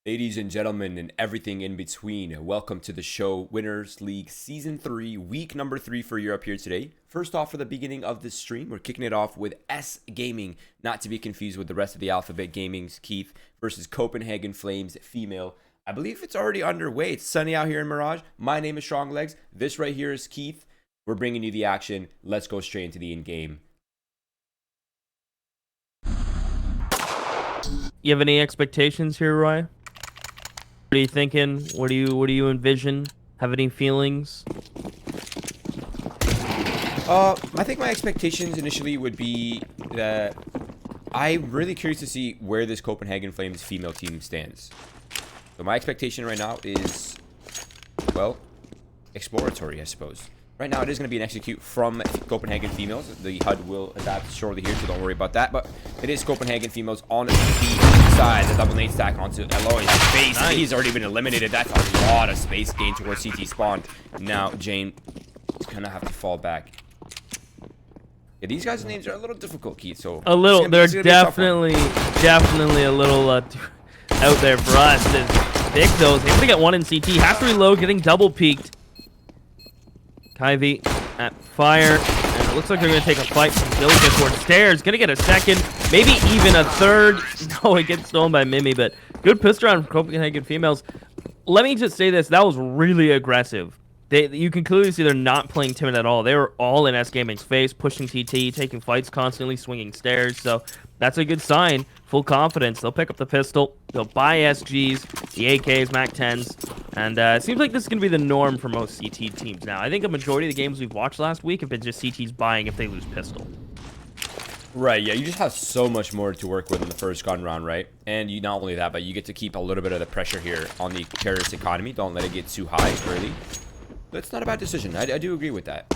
Ladies and gentlemen, and everything in between, welcome to the show. Winners League Season 3, week number 3 for Europe here today. First off, for the beginning of this stream, we're kicking it off with S Gaming, not to be confused with the rest of the Alphabet Gaming's Keith versus Copenhagen Flames Female. I believe it's already underway. It's sunny out here in Mirage. My name is Strong Legs. This right here is Keith. We're bringing you the action. Let's go straight into the in-game. You have any expectations here, Roy? What are you thinking? What do you envision? Have any feelings? I think my expectations initially would be that I'm really curious to see where this Copenhagen Flames female team stands. So my expectation right now is, well, exploratory, I suppose. Right now, it is going to be an execute from Copenhagen females. The HUD will adapt shortly here, so don't worry about that. But it is Copenhagen females on the side. The double nade stack onto Eloy's face. Nice. He's already been eliminated. That's a lot of space gain towards CT spawn. Now, Jane is going to have to fall back. Yeah, these guys' names are a little difficult, Keith. So a little. They're definitely a little out there for us. Vic, though, is able to get one in CT. Has to reload, getting double peeked. Kyvie at fire, and it looks like they're going to take a fight from Dilka towards stairs. Going to get a second, maybe even a third. No, it gets stolen by Mimi, but good pistol round from Copenhagen females. Let me just say this, that was really aggressive. You can clearly see they're not playing timid at all. They were all in S Gaming's face, pushing TT, taking fights constantly, swinging stairs. So that's a good sign. Full confidence. They'll pick up the pistol. They'll buy SGs, the AKs, MAC-10s. And it seems like this is going to be the norm for most CT teams now. I think a majority of the games we've watched last week have been just CTs buying if they lose pistol. Right, yeah, you just have so much more to work with in the first gun round, right? And you not only that, but you get to keep a little bit of the pressure here on the terrorist economy. Don't let it get too high early. That's not a bad decision. I do agree with that.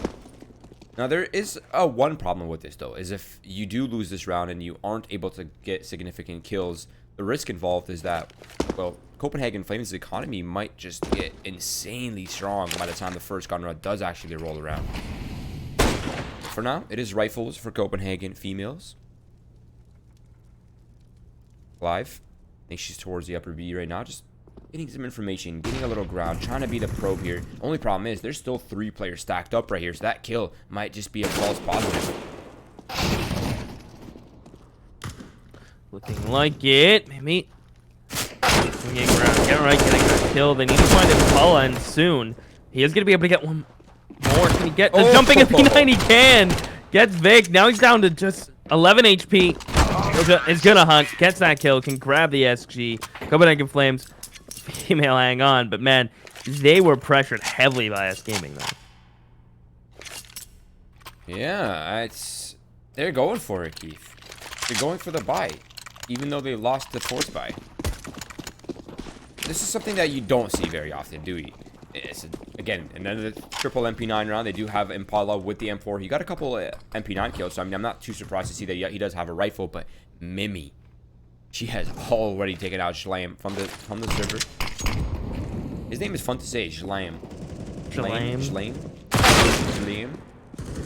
Now, there is one problem with this, though, is if you do lose this round and you aren't able to get significant kills, the risk involved is that, well, Copenhagen Flames' economy might just get insanely strong by the time the first gun round does actually roll around. For now, it is rifles for Copenhagen females. Live. I think she's towards the upper B right now, just getting some information, getting a little ground, trying to be the probe here. Only problem is there's still 3 players stacked up right here, so that kill might just be a false positive. Looking like it. Maybe swinging around, getting that kill. They need to find Impala, and soon he is going to be able to get one more. Can he get the jumping at P9? He can. Gets Vic. Now he's down to just 11 HP. Is going to hunt. Gets that kill. Can grab the SG. Copenhagen Flames female hang on, but man, they were pressured heavily by S Gaming though. Yeah, they're going for it, Keith. They're going for the buy, even though they lost the fourth buy. This is something that you don't see very often, do we? It's again another triple MP9 round. They do have Impala with the M4. He got a couple MP9 kills, so I mean I'm not too surprised to see that he does have a rifle, but Mimi, she has already taken out Schlam from the server. His name is fun to say, Schlam. Schlam.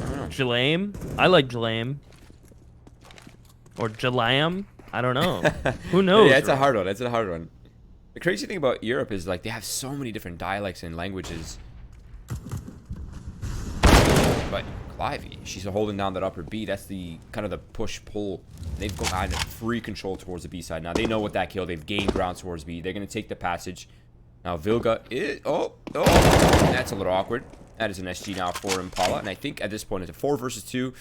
I don't know. Jalam? I like Jalam. Or Jalam? I don't know. Who knows? Yeah, it's a hard one. It's a hard one. The crazy thing about Europe is like they have so many different dialects and languages. But Clivey, she's holding down that upper B. That's the kind of the push-pull. They've got free control towards the B side. Now they know what that kill. They've gained ground towards B. They're going to take the passage. Now Vilga is... Oh. That's a little awkward. That is an SG now for Impala. And I think at this point it's a 4 versus 2.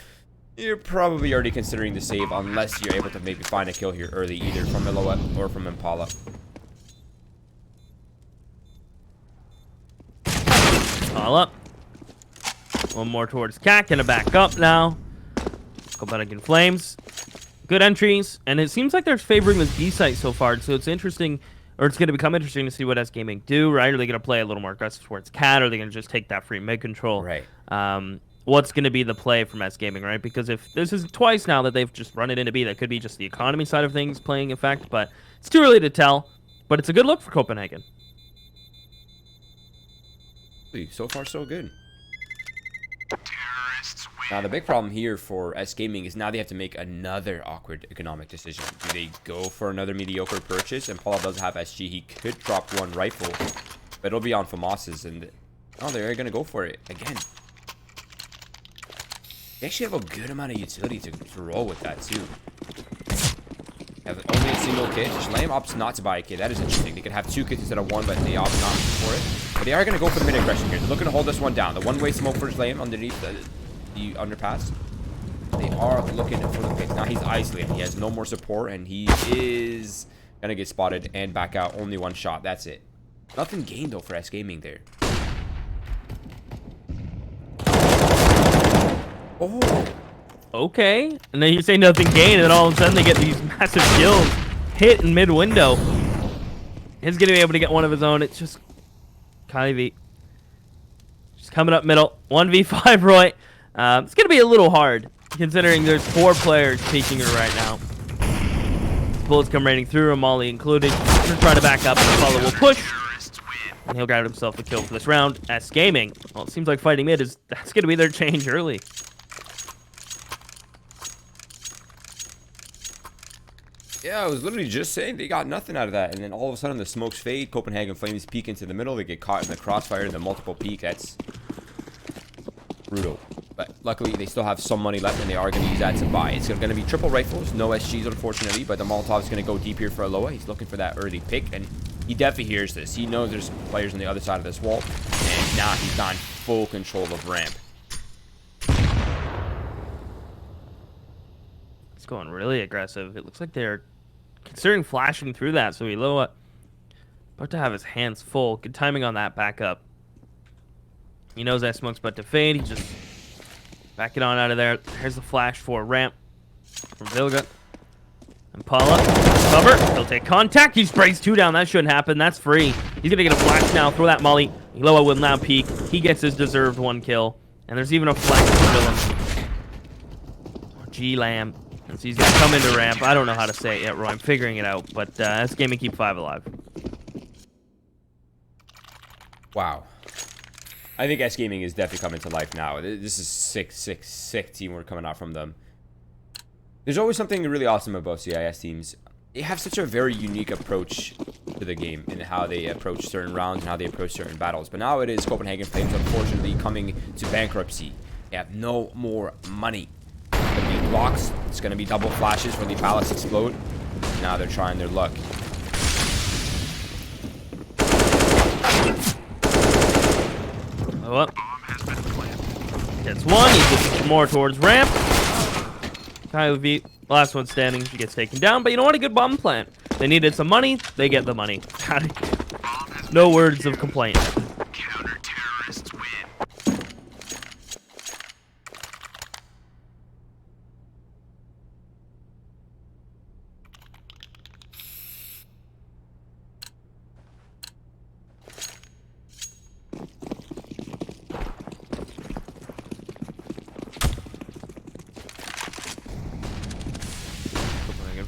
You're probably already considering the save unless you're able to maybe find a kill here early, either from Eloa or from Impala. All up. One more towards CAC. Gonna back up now. Copenhagen Flames. Good entries. And it seems like they're favoring the B site so far. So it's interesting, or it's going to become interesting to see what S Gaming do, right? Are they going to play a little more aggressive towards CAT? Or are they going to just take that free mid control? Right. What's going to be the play from S Gaming, right? Because if this is twice now that they've just run it into B, that could be just the economy side of things playing effect. But it's too early to tell. But it's a good look for Copenhagen. So far, so good. Terrorists Now, the big problem here for S Gaming is now they have to make another awkward economic decision. Do they go for another mediocre purchase? And Paula does have SG. He could drop one rifle, but it'll be on FAMAS's. And oh, they're going to go for it again. They actually have a good amount of utility to roll with that, too. Have only a single kit. Slam opts not to buy a kit. That is interesting. They could have 2 kits instead of 1, but they opt not for it. But they are going to go for the mid-aggression here. They're looking to hold this one down. The one-way smoke for Slam underneath the underpass. They are looking for the pick. Now he's isolated. He has no more support, and he is going to get spotted and back out. Only 1 shot. That's it. Nothing gained, though, for S Gaming there. Oh. Okay. And then you say nothing gained, and then all of a sudden they get these massive kills. Hit in mid-window. He's going to be able to get one of his own. It's just Kyvie. Just coming up middle. 1v5, Roy. It's going to be a little hard, considering there's 4 players peeking her right now. Bullets come raining through him, Molly included. He's trying to back up, and the follow will push. And he'll grab himself a kill for this round. S Gaming. Well, it seems like fighting mid that's going to be their change early. Yeah, I was literally just saying they got nothing out of that. And then all of a sudden the smokes fade. Copenhagen Flames peek into the middle. They get caught in the crossfire, the multiple peek. That's brutal. But luckily they still have some money left, and they are going to use that to buy. It's going to be triple rifles. No SGs, unfortunately. But the Molotov is going to go deep here for Aloha. He's looking for that early pick. And he definitely hears this. He knows there's players on the other side of this wall. And now he's got full control of ramp. It's going really aggressive. It looks like they're considering flashing through that, so Eloa about to have his hands full. Good timing on that backup. He knows that smoke's about to fade. He just back it on out of there. Here's the flash for ramp from Vilga. And Paula, cover. He'll take contact. He sprays 2 down. That shouldn't happen. That's free. He's going to get a flash now. Throw that molly. Eloa will now peek. He gets his deserved 1 kill. And there's even a flash for Willem. G-Lamb. So he's going to come into ramp. I don't know how to say it yet, Roy. I'm figuring it out. But that's game and keep 5 alive. Wow. I think S Gaming is definitely coming to life now. This is sick teamwork coming out from them. There's always something really awesome about CIS teams. They have such a very unique approach to the game in how they approach certain rounds and how they approach certain battles. But now it is Copenhagen Flames, unfortunately, coming to bankruptcy. They have no more money. It's going to be blocks. It's going to be double flashes when the pallets explode. Now they're trying their luck. Oh, up. Gets 1. He's looking for more towards ramp. Kyvie, last one standing. He gets taken down. But you know what? A good bomb plant. They needed some money. They get the money. No words of complaint. Counter-terrorists win.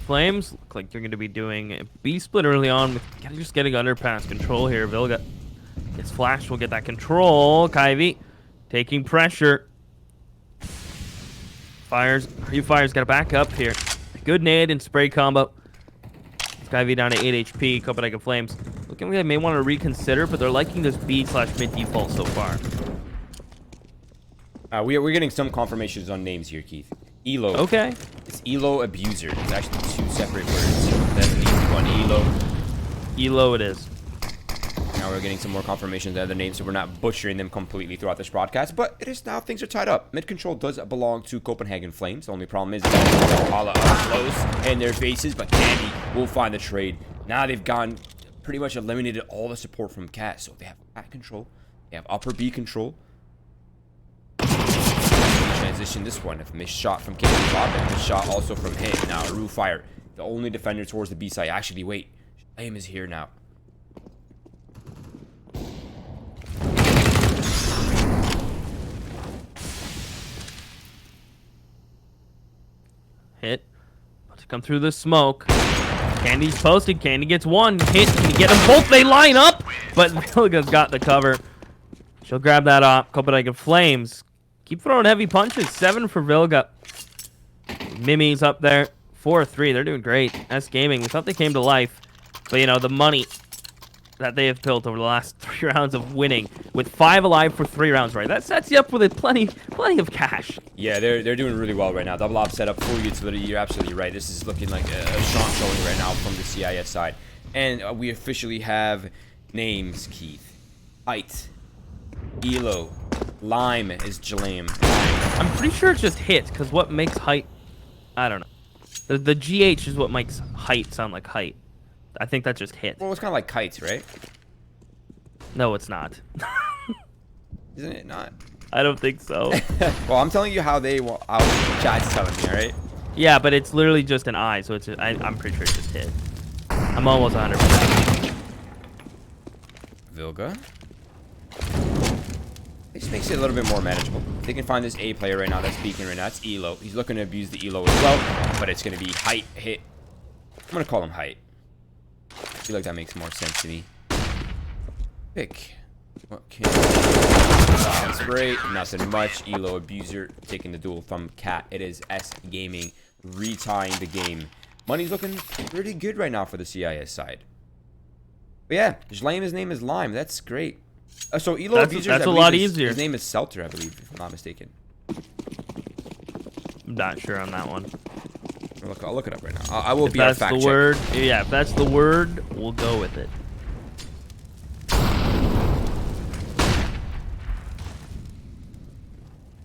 Flames look like they're going to be doing a B split early on. With just getting underpass control here. Vilga gets flashed. We'll get that control. Kyvie taking pressure. Fires. Fires got to back up here. Good nade and spray combo. Kyvie down to 8 HP. Copenhagen Flames looking like they may want to reconsider, but they're liking this B/mid default so far. We're getting some confirmations on names here, Keith. Elo. Okay. It's Elo Abuser. It's actually 2 separate words. That's an easy one. Elo. Elo it is. Now we're getting some more confirmations of other names, so we're not butchering them completely throughout this broadcast. But it is now things are tied up. Mid control does belong to Copenhagen Flames. The only problem is that Paula up close in their faces, but Candy will find the trade. Now they've gone pretty much eliminated all the support from Cat. So they have back control. They have upper B control. Transition this one. If missed shot from Candy Bob and missed shot also from him. Now Rue fire. The only defender towards the B side. Actually, wait. Flame is here now. Hit. About to come through the smoke. Candy's posted. Candy gets 1 hit. Can you get them both? They line up, but Vilga's got the cover. She'll grab that off. Copenhagen Flames keep throwing heavy punches. 7 for Vilga. Mimi's up there. 4-3. They're doing great. S Gaming. We thought they came to life. But, you know, the money that they have built over the last 3 rounds of winning with 5 alive for 3 rounds, right? That sets you up with plenty of cash. Yeah, they're doing really well right now. Double op setup, full utility. You're absolutely right. This is looking like a strong showing right now from the CIS side. And we officially have names, Keith. Height. Elo. Lime is Jalame. I'm pretty sure it's just hit, because what makes height... I don't know. The GH is what makes height sound like height. I think that's just hit. Well, it's kind of like kites, right? No, it's not. Isn't it not? I don't think so. Well, I'm telling you how chat's telling me, all right? Yeah, but it's literally just an I, so it's I'm pretty sure it's just hit. I'm almost 100%. Vilga. It just makes it a little bit more manageable. They can find this A player right now that's peeking right now. It's Elo. He's looking to abuse the Elo as well, but it's going to be height hit. I'm going to call him height. I feel like that makes more sense to me. Pick. Okay. Spray. Nothing much. Elo abuser taking the duel from Cat. It is S Gaming retying the game. Money's looking pretty good right now for the CIS side. But yeah, Jlame, his name is Lime. That's great. So Elo abuser. That's a lot easier. His name is Selter, I believe, if I'm not mistaken. I'm not sure on that one. I'll look it up right now. I will If be our that's fact the check. word, yeah, if that's the word, we'll go with it.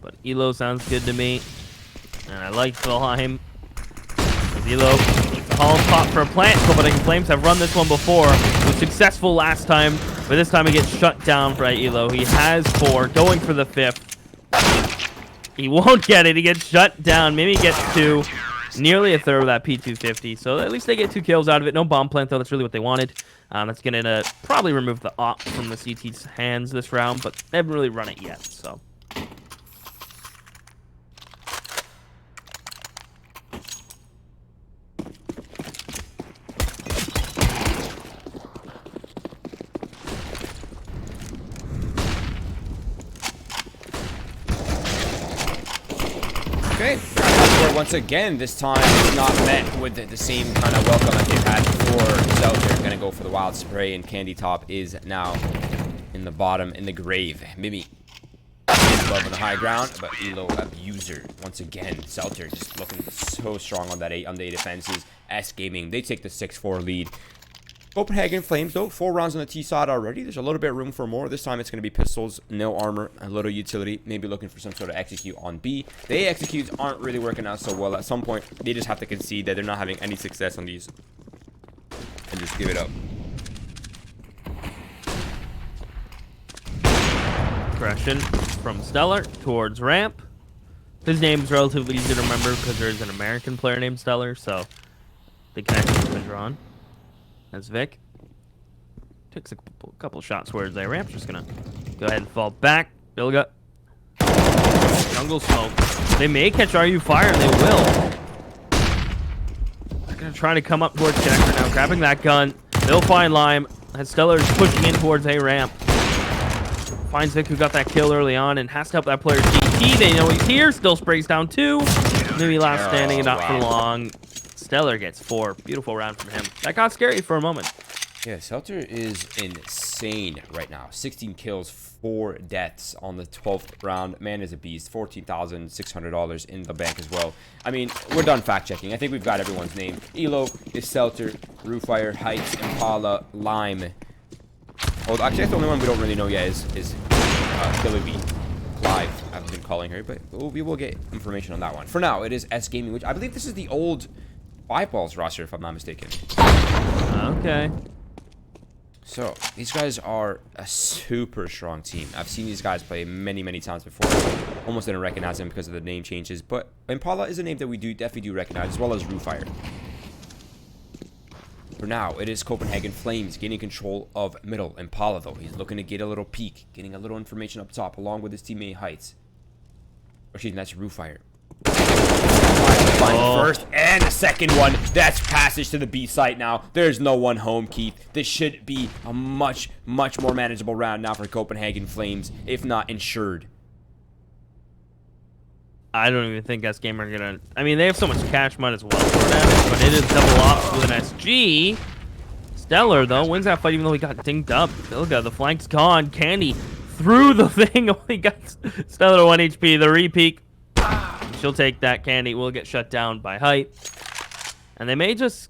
But Elo sounds good to me, and I like the Lime. Elo needs a hollow spot for a plant. Commentators Flames have run this one before. It was successful last time, but this time he gets shut down by Elo. He has 4, going for the 5th. He won't get it. He gets shut down. Mimi gets 2. Nearly a third of that P250, so at least they get 2 kills out of it. No bomb plant, though. That's really what they wanted. That's going to probably remove the op from the CT's hands this round, but they haven't really run it yet, so. Okay. Once again, this time it's not met with the same kind of welcome that they've had before. Zelda gonna go for the wild spray, and Candy Top is now in the bottom, in the grave. Mimi above on the high ground, but Elo abuser once again. Zelda just looking so strong on that 8 on the 8 defenses. S Gaming, they take the 6-4 lead. Copenhagen Flames, though, 4 rounds on the T side already. There's a little bit of room for more. This time it's going to be pistols, no armor, a little utility. Maybe looking for some sort of execute on B. The A executes aren't really working out so well. At some point, they just have to concede that they're not having any success on these. And just give it up. Aggression from Stellar towards Ramp. His name's relatively easy to remember because there is an American player named Stellar, so the connection's been drawn. That's Vic. Takes a couple shots towards there. Ramp's just gonna go ahead and fall back. Bilga. Jungle smoke. They may catch RU fire, and they will. They're gonna try to come up towards Jacker now, grabbing that gun. They'll find Lime. And Stellar's pushing in towards A ramp. Finds Vic, who got that kill early on, and has to help that player CT. They know he's here. Still sprays down 2. Maybe last standing and not for long. Stellar gets 4. Beautiful round from him. That got scary for a moment. Yeah, Selter is insane right now. 16 kills, 4 deaths on the 12th round. Man is a beast. $14,600 in the bank as well. I mean, we're done fact-checking. I think we've got everyone's name. Elo is Selter, Roofire, Heights, Impala, Lime. Oh, actually, that's the only one we don't really know yet is Killabee. Clive, I've been calling her, but we will get information on that one. For now, it is S Gaming, which I believe this is the old 5 balls roster, if I'm not mistaken. Okay. So, these guys are a super strong team. I've seen these guys play many, many times before. Almost didn't recognize them because of the name changes, but Impala is a name that we definitely do recognize, as well as Roofire. For now, it is Copenhagen Flames gaining control of middle. Impala, though, he's looking to get a little peek, getting a little information up top, along with his teammate Heights. Or excuse me, that's Roofire. The first and the second one. That's passage to the B site now. There's no one home, Keith. This should be a much, much more manageable round now for Copenhagen Flames, if not insured. I don't even think S Gamer are gonna. I mean, they have so much cash, might as well throw it at it, but it is double ops with an SG. Stellar though wins that fight even though he got dinged up. Look at the flank's gone. Candy through the thing. Only got Stellar to 1 HP. The repeat. She'll take that. Candy will get shut down by height, and they may just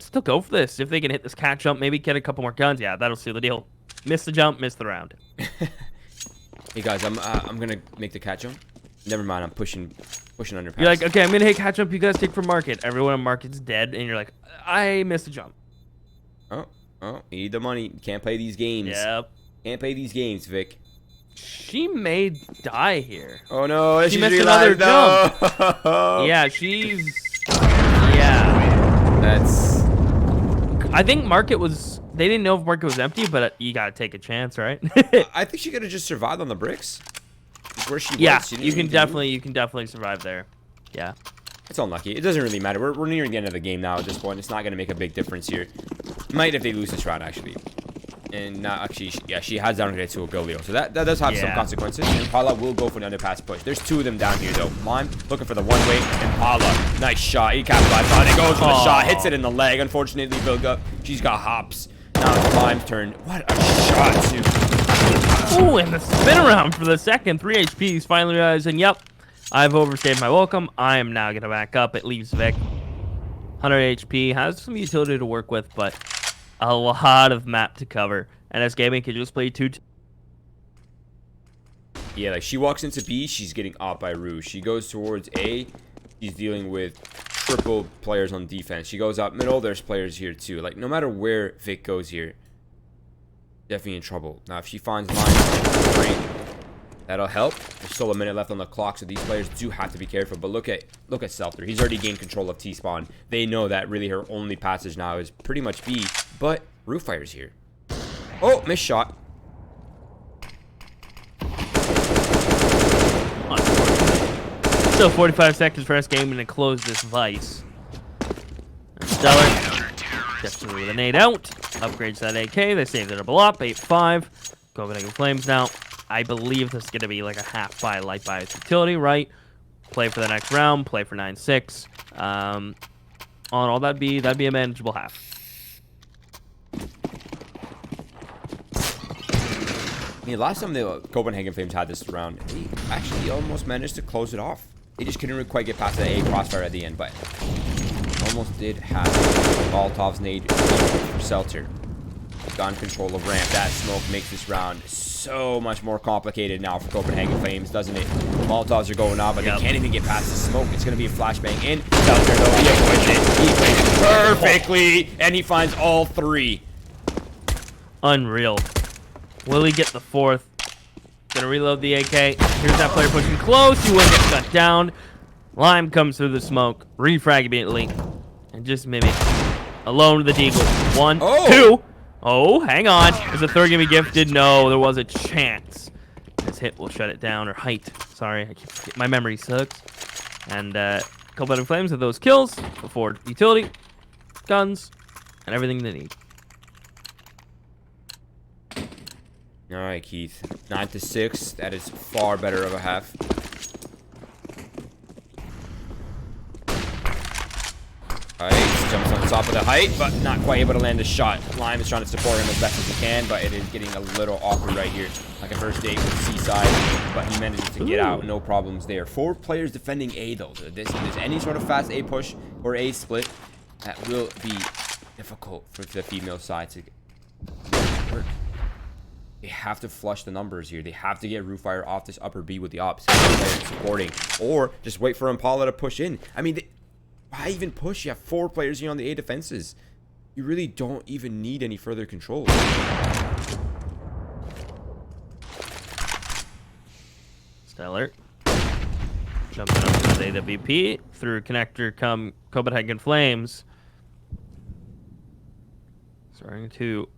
still go for this if they can hit this catch jump. Maybe get a couple more guns. Yeah, that'll seal the deal. Miss the jump, miss the round. Hey guys, I'm gonna make the catch jump. Never mind, I'm pushing underpass. You're like, okay, I'm gonna hit catch jump. You guys take for market. Everyone on market's dead, and you're like, I missed a jump. Oh, you need the money. Can't play these games. Yep. Can't play these games, Vic. She may die here. Oh no, She missed another jump. Yeah, she's. Yeah. That's. I think market was. They didn't know if market was empty, but you gotta take a chance, right? I think she could have just survived on the bricks. It's where she Yeah, was. She didn't you can even definitely survive there. Yeah. It's unlucky. It doesn't really matter. We're nearing the end of the game now at this point. It's not going to make a big difference here. Might if they lose this round, actually. And now, actually, yeah, she has downgraded to a Galio. So that does have some consequences. And Paula will go for the underpass push. There's two of them down here, though. Lime looking for the one-way. And Paula, nice shot. He capitalized on it. Goes for the shot. Hits it in the leg. Unfortunately, Vilga, she's got hops. Now it's Lime's turn. What a shot, too. Ooh, and the spin around for the second. 3 HPs finally realizing, yep, I've overstayed my welcome. I am now going to back up. It leaves Vic. 100 HP. Has some utility to work with, but a lot of map to cover. And as Gaming can just play 2. Yeah, like she walks into B, she's getting out by Rouge. She goes towards A, she's dealing with triple players on defense. She goes up middle, there's players here too. Like, no matter where Vic goes here, definitely in trouble. Now, if she finds line, that'll help. There's still a minute left on the clock, so these players do have to be careful. But look at Seltzer. He's already gained control of T-spawn. They know that really her only passage now is pretty much B, but Roof Fire's here. Oh, missed shot. Still 45 seconds for us Gaming to close this vice. And Stellar definitely with an 8 out. Upgrades that AK. They saved it double up. 8-5. Copenhagen Flames now. I believe this is going to be like a half buy, light buy utility, right? Play for the next round. Play for 9-6. On all that'd be a manageable half. I mean, last time the Copenhagen Flames had this round, they actually almost managed to close it off. They just couldn't quite get past the A crossfire at the end, but almost did have Molotov's nade for Seltzer. Got in control of ramp. That smoke makes this round so much more complicated now for Copenhagen Flames, doesn't it? Molotovs are going off, but they can't even get past the smoke. It's going to be a flashbang in. Seltzer, though, he avoids it. He plays it perfectly, and he finds all three. Unreal. Will he get the fourth? Gonna reload the AK. Here's that player pushing close. He will get shut down. Lime comes through the smoke. Refrag immediately. And just mimic. Alone with the deagle. 1, 2. Oh, hang on. Is the third gonna be gifted? No, there was a chance. This hit will shut it down. Or height. Sorry, my memory sucks. And Copenhagen Flames have those kills before utility, guns, and everything they need. All right, Keith. 9-6. That is far better of a half. All right, jumps on top of the height, but not quite able to land a shot. Lime is trying to support him as best as he can, but it is getting a little awkward right here. Like a first date with Seaside, but he manages to get out. No problems there. 4 players defending A, though. So if there's any sort of fast A push or A split, that will be difficult for the female side to work. They have to flush the numbers here. They have to get Roofire off this upper B with the ops supporting, or just wait for Impala to push in. I mean, why even push? You have 4 players here on the A defenses. You really don't even need any further control. Stellar. Jumping up to the AWP. Through connector come Copenhagen Flames. Starting to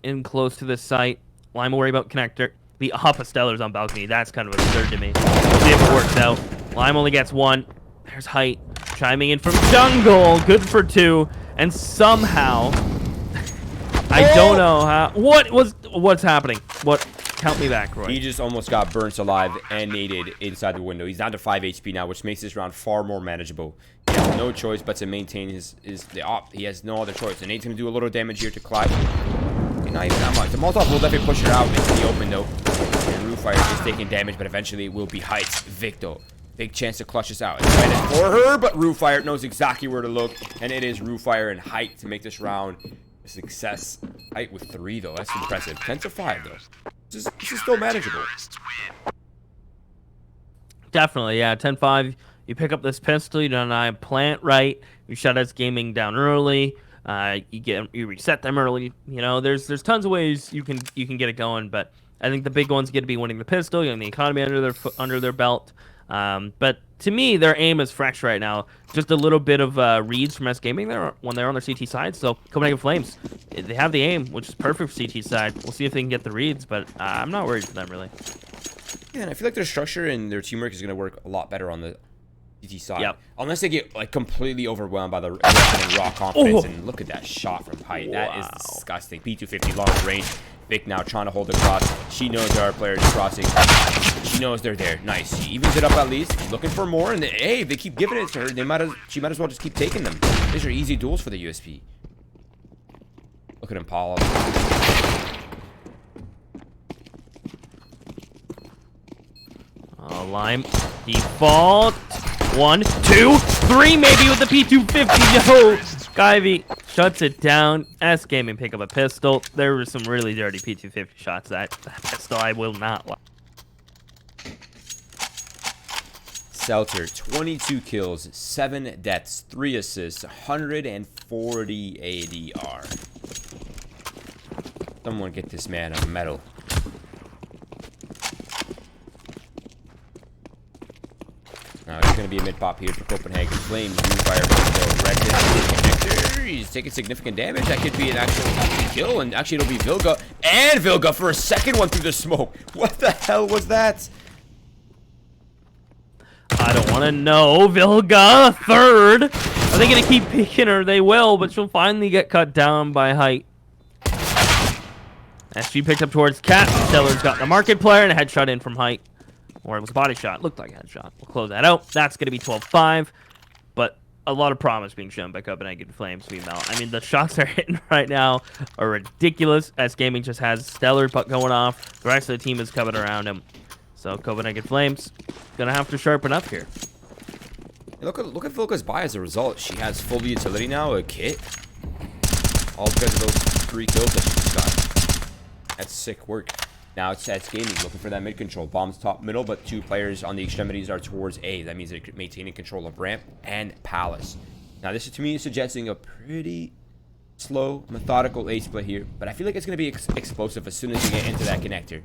in close to the site. Lime will worry about connector. The Alpha Stellar's on balcony. That's kind of absurd to me. We'll see if it works out. Lime only gets 1. There's height. Chiming in from jungle. Good for 2. And somehow I don't know how. What's happening? What? count me back, Roy. He just almost got burnt alive and naded inside the window. He's down to 5 HP now, which makes this round far more manageable. He has no choice but to maintain the op. He has no other choice. And Nate's going to do a little damage here to Clyde. Not even that much. The Molotov will definitely push her out into the open, though. And Roofire is taking damage, but eventually it will be Heights. Victor. Big chance to clutch this out. It's right for her, but Roofire knows exactly where to look. And it is Roofire and Height to make this round a success. Height with 3, though. That's impressive. 10 to 5, though. This is still manageable. Definitely, yeah. 10-5. You pick up this pistol. You don't plant right. You shut us gaming down early. You reset them early. You know, there's tons of ways you can get it going. But I think the big one's going to be winning the pistol, getting the economy under their belt. But to me, their aim is fresh right now. Just a little bit of reads from S Gaming there when they're on their CT side. So Copenhagen Flames, they have the aim, which is perfect for CT side. We'll see if they can get the reads, but I'm not worried for them really. Yeah, and I feel like their structure and their teamwork is going to work a lot better on the CT side. Yep. Unless they get like completely overwhelmed by the raw confidence. And look at that shot from Height. Wow. That is disgusting. P250 long range. Vic now trying to hold the cross. She knows there are players crossing. She knows they're there. Nice. She evens it up at least. She's looking for more. And hey, if they keep giving it to her, she might as well just keep taking them. These are easy duels for the USP. Look at Impala. Lime. Default. 1, 2, 3 maybe with the P250. Yo! Skyvy shuts it down. S Gaming pick up a pistol. There were some really dirty P250 shots. That pistol I will not lie. Seltzer, 22 kills, 7 deaths, 3 assists, 140 ADR. Someone get this man a medal. Now it's going to be a mid-pop here for Copenhagen Flames. He's taking significant damage. That could be an actual kill, and actually it'll be Vilga. And Vilga for a second one through the smoke. What the hell was that? I don't want to know. Vilga, third. Are they going to keep picking her? They will, but she'll finally get cut down by Height. SG picked up towards Cat. Stellar's got the market player and a headshot in from Height. Or it was a body shot. Looked like a headshot. We'll close that out. That's going to be 12-5. But a lot of promise being shown by Copenhagen Flames female. I mean, the shots they're hitting right now are ridiculous. S Gaming just has Stellar puck going off. The rest of the team is coming around him. So Copenhagen Flames going to have to sharpen up here. Look at Vilga's buy as a result. She has full utility now, a kit. All because of those 3 kills that she just got. That's sick work. Now it's Gaming looking for that mid control. Bombs top middle, but 2 players on the extremities are towards A. That means they're maintaining control of ramp and palace. Now this is to me suggesting a pretty slow, methodical A split here, but I feel like it's going to be explosive as soon as you get into that connector.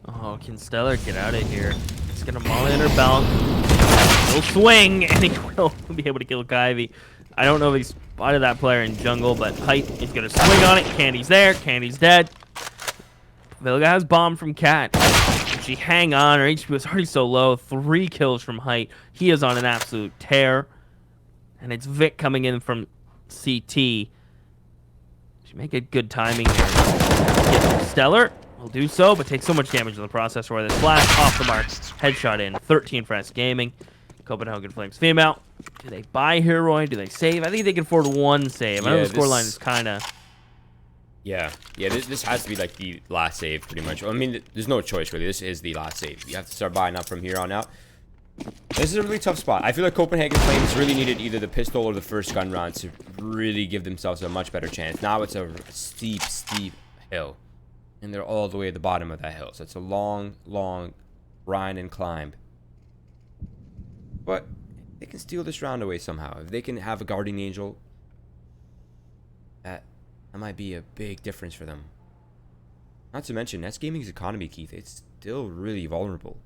Oh, can Stellar get out of here? He's going to molly in her belt. He'll swing, and he will be able to kill Kyvie. I don't know if he spotted that player in jungle, but Height is going to swing on it. Candy's there. Candy's dead. Vilga has bomb from Cat. Can she hang on? Her HP was already so low. 3 kills from Height. He is on an absolute tear. And it's Vic coming in from CT. She make it good timing here. Get Stellar. Will do so, but take so much damage in the process. Where this flash off the mark. Headshot in. 13 for S Gaming. Copenhagen Flames female. Do they buy here, Roy? Do they save? I think they can afford 1 save. I know the scoreline is kind of... Yeah, this has to be like the last save, pretty much. I mean, there's no choice, really. This is the last save. You have to start buying up from here on out. This is a really tough spot. I feel like Copenhagen Flames really needed either the pistol or the first gun round to really give themselves a much better chance. Now it's a steep hill. And they're all the way at the bottom of that hill. So it's a long grind and climb. But they can steal this round away somehow. If they can have a guardian angel, that might be a big difference for them. Not to mention, S Gaming's economy, Keith, it's still really vulnerable.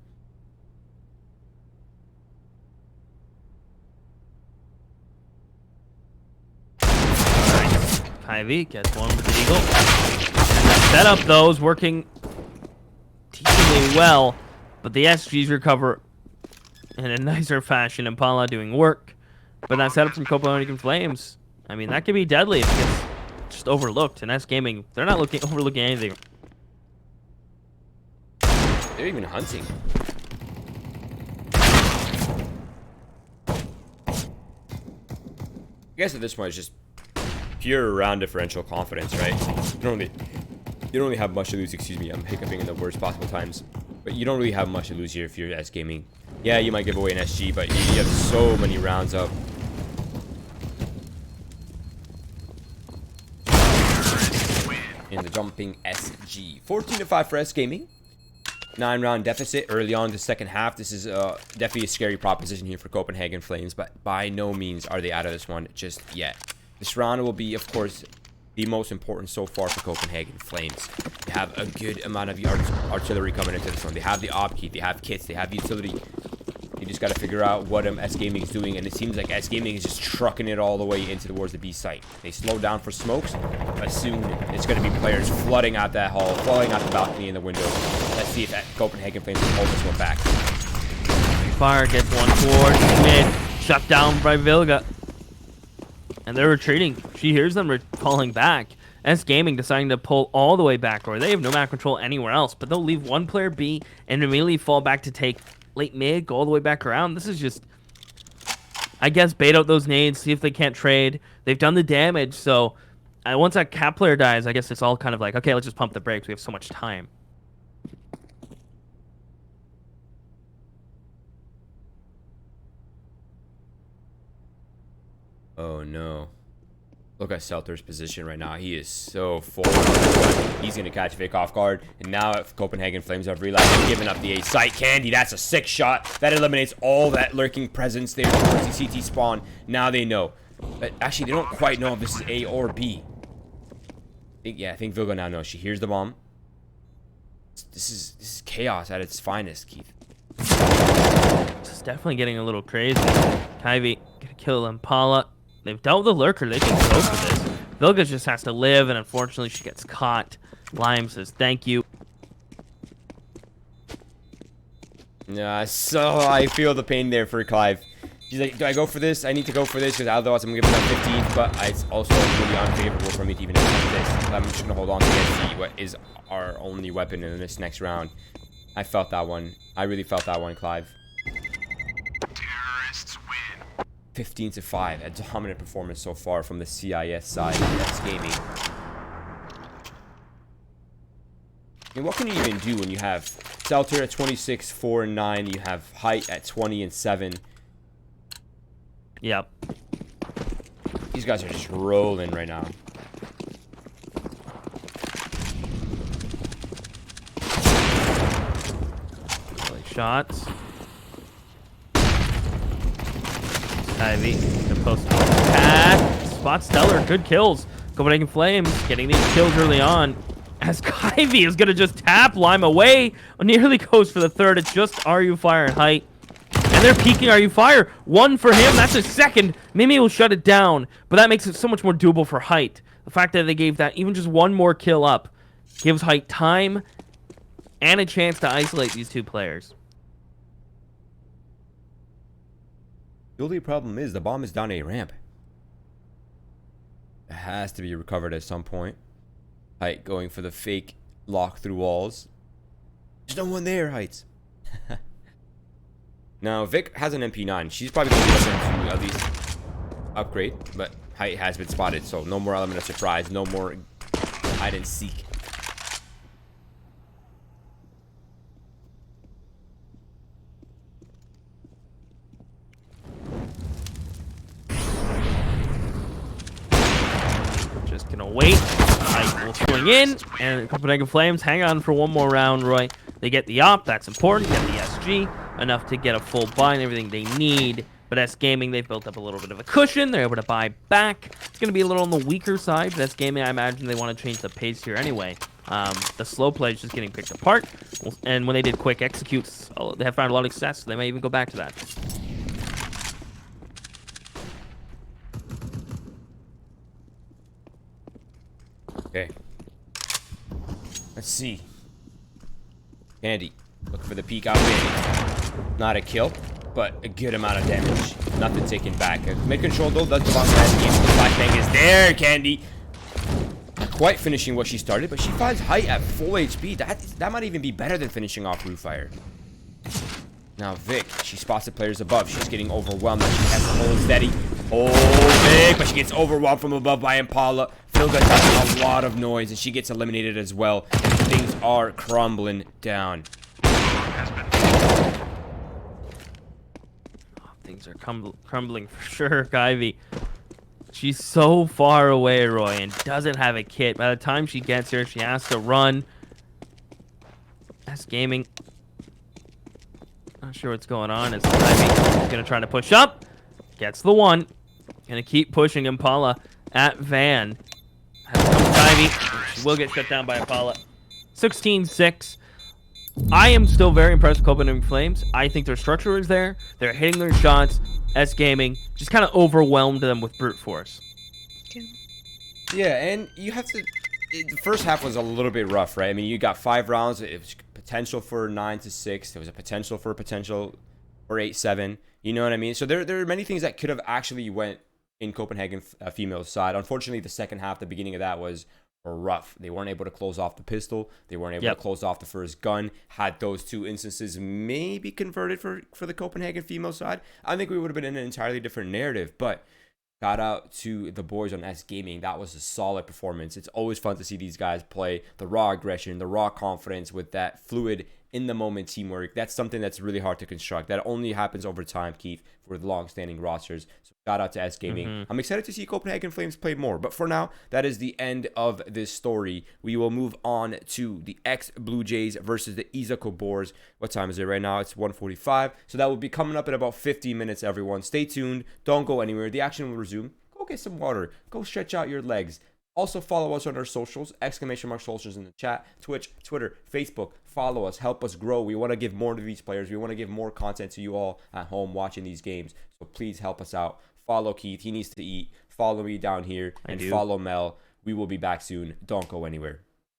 Ivy gets one with the Eagle. And the setup, though, is working decently well. But the SGs recover in a nicer fashion. Impala doing work. But that setup from Copenhagen Flames. I mean, that could be deadly if it gets just overlooked. And S Gaming, they're not overlooking anything. They're even hunting. I guess at this point it's just pure round differential confidence, right? You don't really have much to lose. Excuse me, I'm hiccuping in the worst possible times. But you don't really have much to lose here if you're S Gaming. Yeah, you might give away an SG, but you have so many rounds up. In the jumping SG. 14-5 for S Gaming. 9-round deficit early on in the second half. This is definitely a scary proposition here for Copenhagen Flames, but by no means are they out of this one just yet. This round will be, of course, the most important so far for Copenhagen Flames. They have a good amount of artillery coming into this one. They have the op key, they have kits, they have utility. You just got to figure out what S Gaming is doing, and it seems like S Gaming is just trucking it all the way into towards the B site. They slow down for smokes, but soon it's going to be players flooding out that hall, flooding out the balcony and the window. Let's see if that Copenhagen Flames can hold this one back. Fire gets one towards mid, shut down by Vilga. And they're retreating. She hears them falling back. S Gaming deciding to pull all the way back, or they have no map control anywhere else, but they'll leave one player B and immediately fall back to take late mid, go all the way back around. This is just, I guess, bait out those nades, see if they can't trade. They've done the damage, so once that cap player dies, I guess it's all kind of like, okay, let's just pump the brakes. We have so much time. Oh no. Look at Selter's position right now. He is so forward. He's going to catch Vic off guard. And now if Copenhagen Flames have realized they've given up the A site. Candy, that's a sick shot. That eliminates all that lurking presence there towards the CT spawn. Now they know. But actually, they don't quite know if this is A or B. I think Vilga now knows. She hears the bomb. This is chaos at its finest, Keith. It's definitely getting a little crazy. Kyvie gonna kill Impala. They've dealt with the lurker. They can go for this. Vilga just has to live, and unfortunately, she gets caught. Lime says thank you. Yeah, so I feel the pain there for Clive. She's like, do I go for this? I need to go for this because otherwise I'm giving up 15. But it's also really unfavorable for me to even attempt this. I'm just gonna hold on to the SC, what is our only weapon in this next round. I felt that one. I really felt that one, Clive. 15-5, a dominant performance so far from the CIS side of S Gaming. And what can you even do when you have Selter at 26, 4, and 9, you have Height at 20 and 7. Yep. These guys are just rolling right now. Shots. Ivy, the post attack. Spot stellar, good kills. Copenhagen Flames getting these kills early on. As Kyvie is gonna just tap Lime away. Nearly goes for the third. It's just RU Fire and Height. And they're peeking RU Fire. One for him, that's a second. Mimi will shut it down, but that makes it so much more doable for Height. The fact that they gave that even just one more kill up gives Height time and a chance to isolate these two players. The only problem is the bomb is down a ramp. It has to be recovered at some point. Height going for the fake lock through walls. There's no one there, Heights. Now, Vic has an MP9. She's probably going to get us into at least upgrade, but Height has been spotted, so no more element of surprise, no more hide and seek. Just gonna wait. Height will swing in, and Copenhagen Flames hang on for one more round, Roy. They get the op, that's important, get the SG, enough to get a full buy and everything they need. But S Gaming, they've built up a little bit of a cushion. They're able to buy back. It's going to be a little on the weaker side, but S Gaming, I imagine they want to change the pace here anyway. The slow play is just getting picked apart. And when they did quick executes, they have found a lot of success, so they may even go back to that. Okay. Let's see. Candy. Look for the peek out. Not a kill. but a good amount of damage. Nothing taken back. Mid control though does belong to that game. The flashbang is there, Candy. Not quite finishing what she started, but she finds height at full HP. That might even be better than finishing off Roofire. Now Vic, she spots the players above. She's getting overwhelmed. She has to hold steady. Oh, Vic, but she gets overwhelmed from above by Impala. Philga does a lot of noise, and she gets eliminated as well. And things are crumbling down. Things are crumbling for sure, Ivy. She's so far away, Roy, and doesn't have a kit. By the time she gets here, she has to run. That's gaming. Not sure what's going on. As Ivy is going to try to push up. Gets the one. Going to keep pushing Impala at Van. Has to come with Ivy. She will get shut down by Impala. 16-6. I am still very impressed with Copenhagen Flames. I think their structure is there. They're hitting their shots. S Gaming just kind of overwhelmed them with brute force. Yeah, and you have to... The first half was a little bit rough, right? I mean, you got 5 rounds. It was potential for 9-6. There was a potential for 8-7. You know what I mean? So there are many things that could have actually went in Copenhagen female side. Unfortunately, the second half, the beginning of that was rough. They weren't able to close off the pistol. They weren't able to close off the first gun. Had those 2 instances maybe converted for the Copenhagen female side, I think we would have been in an entirely different narrative. But shout out to the boys on S Gaming. That was a solid performance. It's always fun to see these guys play. The raw aggression, the raw confidence with that fluid in the moment teamwork. That's something that's really hard to construct. That only happens over time, Keith, for the long-standing rosters. So shout out to S Gaming. I'm excited to see Copenhagen Flames play more. But for now, that is the end of this story. We will move on to the ex-Blue Jays versus the Izako Boars. What time is it right now? It's 1:45. So that will be coming up in about 15 minutes, everyone. Stay tuned. Don't go anywhere. The action will resume. Go get some water. Go stretch out your legs. Also follow us on our socials, !socials in the chat, Twitch, Twitter, Facebook. Follow us, help us grow. We want to give more to these players. We want to give more content to you all at home watching these games. So please help us out. Follow Keith, he needs to eat. Follow me down here, and follow Mel. We will be back soon. Don't go anywhere.